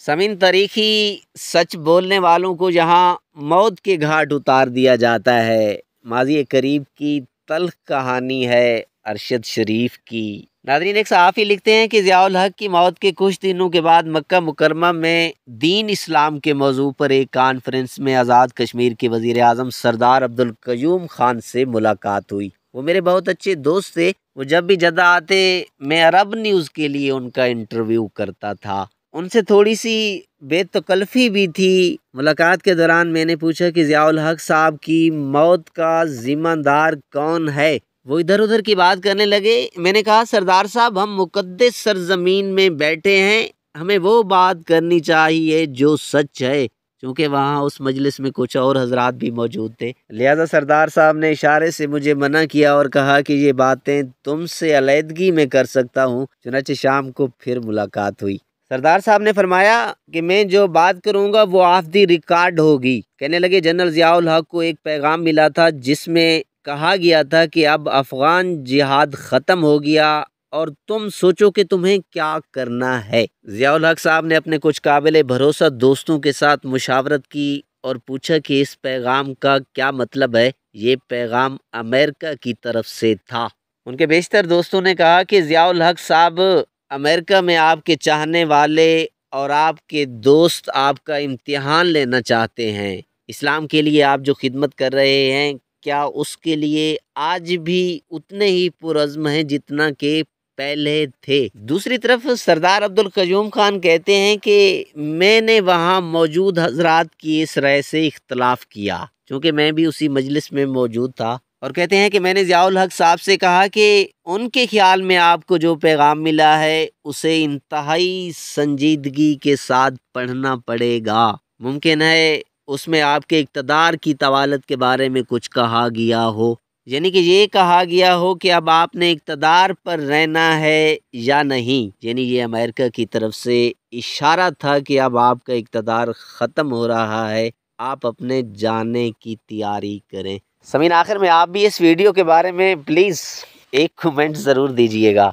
समीन तारीखी सच बोलने वालों को जहां मौत के घाट उतार दिया जाता है। माजी करीब की तल्ख कहानी है अरशद शरीफ की। नादरीन, एक सहाफ़ी लिखते हैं कि ज़ियाउल हक की मौत के कुछ दिनों के बाद मक्का मुकरमा में दीन इस्लाम के मौजू पर एक कॉन्फ्रेंस में आज़ाद कश्मीर के वज़ीर आज़म सरदार अब्दुल क़य्यूम खान से मुलाकात हुई। वो मेरे बहुत अच्छे दोस्त थे। वो जब भी जद्दा आते मैं अरब न्यूज़ के लिए उनका इंटरव्यू करता था। उनसे थोड़ी सी बेतकल्फ़ी भी थी। मुलाकात के दौरान मैंने पूछा कि ज़ियाउल हक साहब की मौत का ज़िम्मेदार कौन है। वो इधर उधर की बात करने लगे। मैंने कहा, सरदार साहब, हम मुक़द्दस सरज़मीन में बैठे हैं, हमें वो बात करनी चाहिए जो सच है। क्योंकि वहाँ उस मजलिस में कुछ और हजरात भी मौजूद थे, लिहाजा सरदार साहब ने इशारे से मुझे मना किया और कहा कि ये बातें तुमसे अलहदगी में कर सकता हूँ। चुनांचे शाम को फिर मुलाकात हुई। सरदार साहब ने फरमाया कि मैं जो बात करूँगा वो ऑफ दी रिकॉर्ड होगी। कहने लगे, जनरल ज़ियाउल हक को एक पैगाम मिला था जिसमें कहा गया था कि अब अफ़गान जिहाद ख़त्म हो गया और तुम सोचो कि तुम्हें क्या करना है। ज़ियाउल हक साहब ने अपने कुछ काबिल भरोसा दोस्तों के साथ मुशावरत की और पूछा कि इस पैगाम का क्या मतलब है। ये पैगाम अमेरिका की तरफ से था। उनके बेशतर दोस्तों ने कहा कि ज़ियाउल हक साहब, अमेरिका में आपके चाहने वाले और आपके दोस्त आपका इम्तिहान लेना चाहते हैं। इस्लाम के लिए आप जो खिदमत कर रहे हैं, क्या उसके लिए आज भी उतने ही पुरज़्म हैं जितना कि पहले थे। दूसरी तरफ सरदार अब्दुल क़य्यूम खान कहते हैं कि मैंने वहाँ मौजूद हजरात की इस राय से इख्तलाफ किया, क्योंकि मैं भी उसी मजलिस में मौजूद था। और कहते हैं कि मैंने ज़ियाउल हक साहब से कहा कि उनके ख्याल में आपको जो पैगाम मिला है उसे इंतहाई संजीदगी के साथ पढ़ना पड़ेगा। मुमकिन है उसमें आपके इक़्तिदार की तवालत के बारे में कुछ कहा गया हो, यानी कि ये कहा गया हो कि अब आपने इक़्तिदार पर रहना है या नहीं। यानी ये अमेरिका की तरफ से इशारा था कि अब आपका इक़्तिदार ख़त्म हो रहा है, आप अपने जाने की तैयारी करें। समीन, आखिर में आप भी इस वीडियो के बारे में प्लीज़ एक कमेंट ज़रूर दीजिएगा।